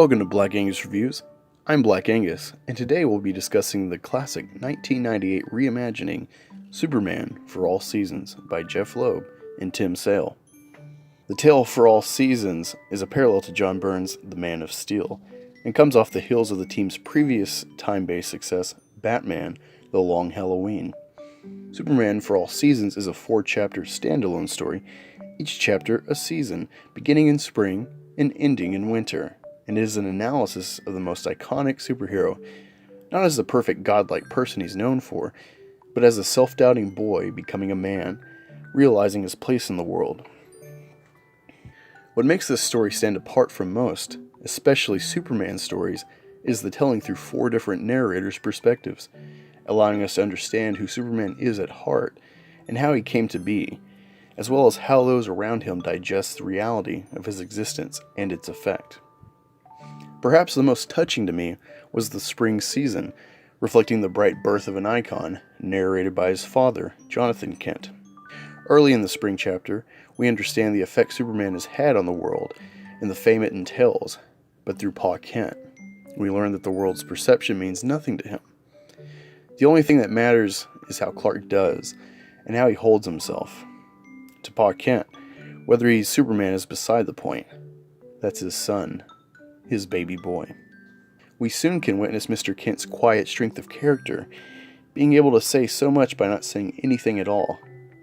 Welcome to Black Angus Reviews. I'm Black Angus, and today we'll be discussing the classic 1998 reimagining Superman for All Seasons by Jeph Loeb and Tim Sale. The tale for all seasons is a parallel to John Byrne's The Man of Steel, and comes off the heels of the team's previous time-based success, Batman: The Long Halloween. Superman for All Seasons is a 4-chapter standalone story, each chapter a season, beginning in spring and ending in winter, and is an analysis of the most iconic superhero, not as the perfect godlike person he's known for, but as a self-doubting boy becoming a man, realizing his place in the world. What makes this story stand apart from most, especially Superman stories, is the telling through 4 different narrators' perspectives, allowing us to understand who Superman is at heart and how he came to be, as well as how those around him digest the reality of his existence and its effect. Perhaps the most touching to me was the spring season, reflecting the bright birth of an icon, narrated by his father, Jonathan Kent. Early in the spring chapter, we understand the effect Superman has had on the world and the fame it entails, but through Pa Kent, we learn that the world's perception means nothing to him. The only thing that matters is how Clark does, and how he holds himself. To Pa Kent, whether he's Superman is beside the point. That's his son, his baby boy. We soon can witness Mr. Kent's quiet strength of character, being able to say so much by not saying anything at all,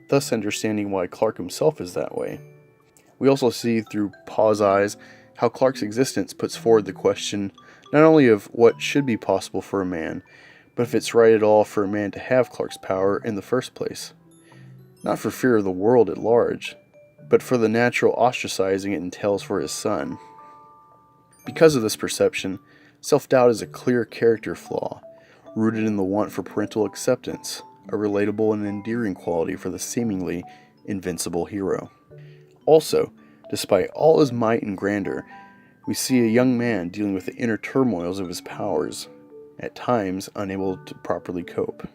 thus understanding why Clark himself is that way. We also see through Pa's eyes how Clark's existence puts forward the question not only of what should be possible for a man, but if it's right at all for a man to have Clark's power in the first place. Not for fear of the world at large, but for the natural ostracizing it entails for his son. Because of this perception, self-doubt is a clear character flaw, rooted in the want for parental acceptance, a relatable and endearing quality for the seemingly invincible hero. Also, despite all his might and grandeur, we see a young man dealing with the inner turmoils of his powers, at times unable to properly cope.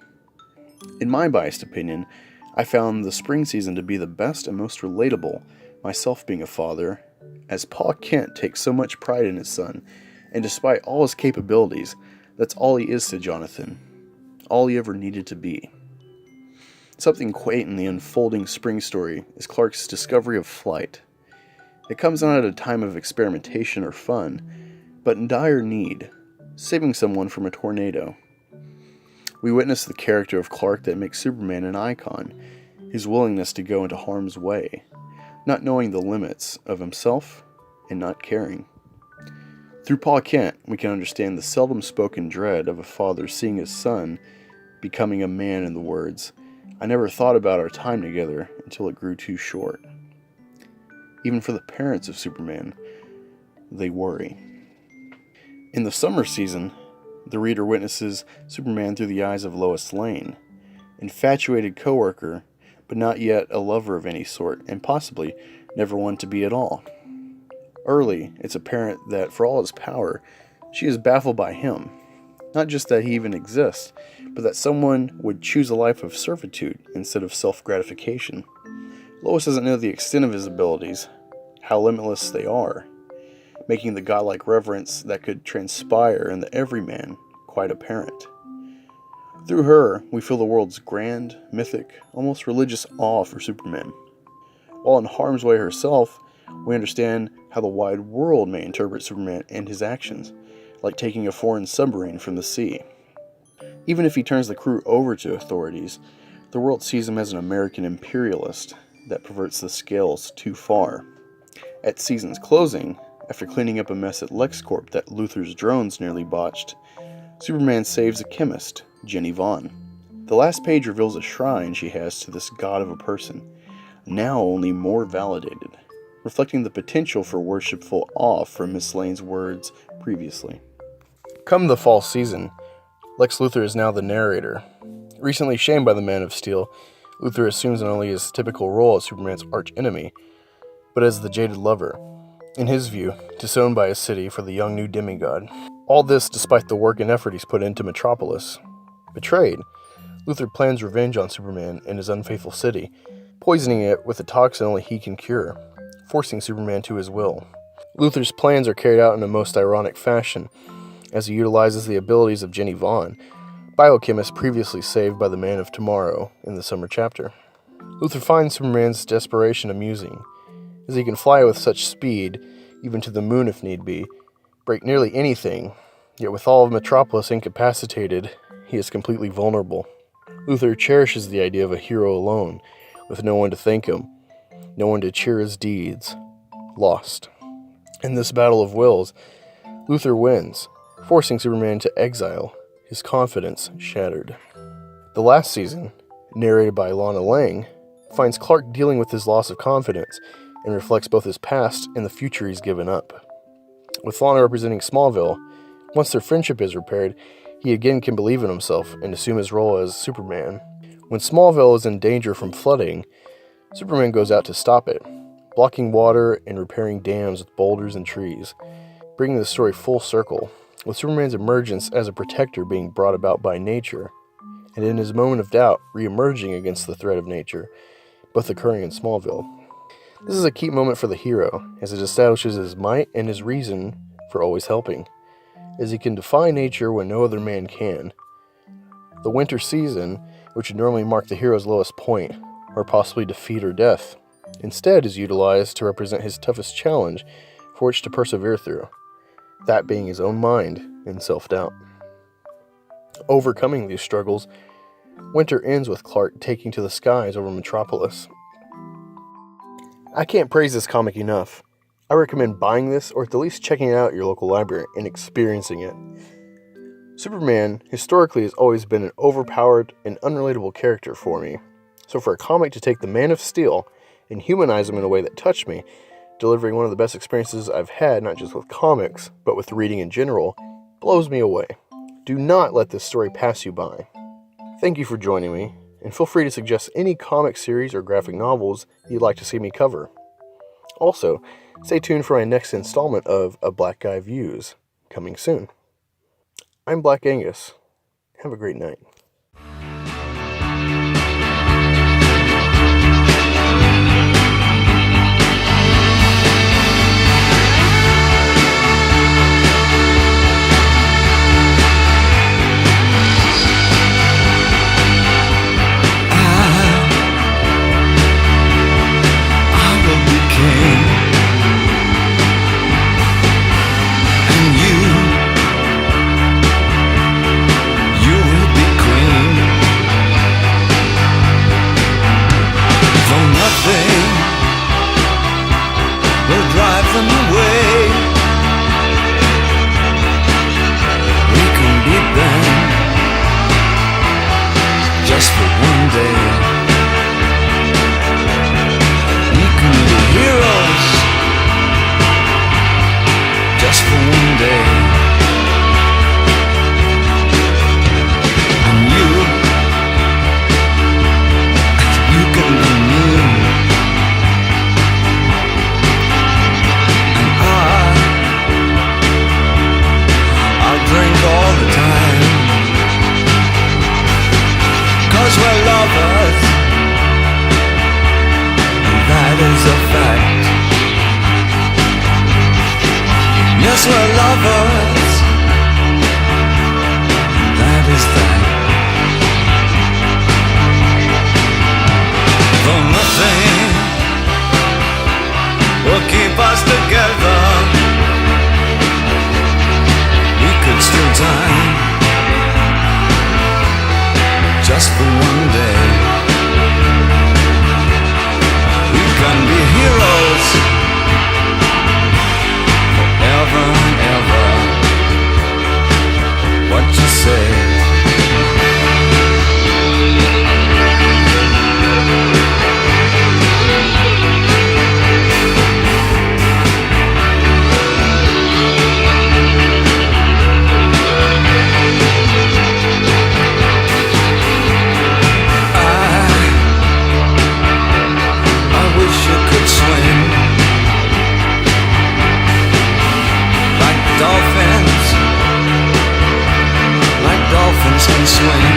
In my biased opinion, I found the spring season to be the best and most relatable, myself being a father, as Pa Kent takes so much pride in his son, and despite all his capabilities, that's all he is to Jonathan, all he ever needed to be. Something quaint in the unfolding spring story is Clark's discovery of flight. It comes not at a time of experimentation or fun, but in dire need, saving someone from a tornado. We witness the character of Clark that makes Superman an icon, his willingness to go into harm's way, not knowing the limits of himself and not caring. Through Pa Kent, we can understand the seldom spoken dread of a father seeing his son becoming a man in the words, "I never thought about our time together until it grew too short." Even for the parents of Superman, they worry. In the summer season, the reader witnesses Superman through the eyes of Lois Lane, infatuated coworker, but not yet a lover of any sort, and possibly never one to be at all. Early, it's apparent that for all his power, she is baffled by him. Not just that he even exists, but that someone would choose a life of servitude instead of self-gratification. Lois doesn't know the extent of his abilities, how limitless they are, making the godlike reverence that could transpire in the everyman quite apparent. Through her, we feel the world's grand, mythic, almost religious awe for Superman. While in harm's way herself, we understand how the wide world may interpret Superman and his actions, like taking a foreign submarine from the sea. Even if he turns the crew over to authorities, the world sees him as an American imperialist that perverts the scales too far. At season's closing, after cleaning up a mess at LexCorp that Luthor's drones nearly botched, Superman saves a chemist, Jenny Vaughn. The last page reveals a shrine she has to this god of a person, now only more validated, reflecting the potential for worshipful awe from Miss Lane's words previously. Come the fall season, Lex Luthor is now the narrator. Recently shamed by the Man of Steel, Luthor assumes not only his typical role as Superman's archenemy, but as the jaded lover, in his view, disowned by his city for the young new demigod. All this despite the work and effort he's put into Metropolis. Betrayed, Luthor plans revenge on Superman and his unfaithful city, poisoning it with a toxin only he can cure, forcing Superman to his will. Luther's plans are carried out in a most ironic fashion, as he utilizes the abilities of Jenny Vaughn, biochemist previously saved by the Man of Tomorrow in the summer chapter. Luther finds Superman's desperation amusing, as he can fly with such speed, even to the moon if need be, break nearly anything, yet with all of Metropolis incapacitated, he is completely vulnerable. Luther cherishes the idea of a hero alone, with no one to thank him, no one to cheer his deeds. Lost. In this battle of wills, Luther wins, forcing Superman to exile, his confidence shattered. The last season, narrated by Lana Lang, finds Clark dealing with his loss of confidence and reflects both his past and the future he's given up. With Lana representing Smallville, once their friendship is repaired, he again can believe in himself and assume his role as Superman. When Smallville is in danger from flooding, Superman goes out to stop it, blocking water and repairing dams with boulders and trees, bringing the story full circle, with Superman's emergence as a protector being brought about by nature, and in his moment of doubt, re-emerging against the threat of nature, both occurring in Smallville. This is a key moment for the hero, as it establishes his might and his reason for always helping, as he can defy nature when no other man can. The winter season, which would normally mark the hero's lowest point, or possibly defeat or death, instead is utilized to represent his toughest challenge for which to persevere through, that being his own mind and self-doubt. Overcoming these struggles, winter ends with Clark taking to the skies over Metropolis. I can't praise this comic enough. I recommend buying this or at the least checking it out at your local library and experiencing it. Superman, historically, has always been an overpowered and unrelatable character for me, so for a comic to take the Man of Steel and humanize him in a way that touched me, delivering one of the best experiences I've had not just with comics, but with reading in general, blows me away. Do not let this story pass you by. Thank you for joining me, and feel free to suggest any comic series or graphic novels you'd like to see me cover. Also, stay tuned for my next installment of A Black Guy Views, coming soon. I'm Black Angus. Have a great night. Just for one day, we can be heroes. Just for one day, and you can be me, and I'll drink all the time. 'Cause we're lovers, and that is a fact. Yes, we're lovers, and that is that. For nothing will keep us together. We could steal time just for one day. We can be heroes forever and ever. What you say? Dolphins can swim.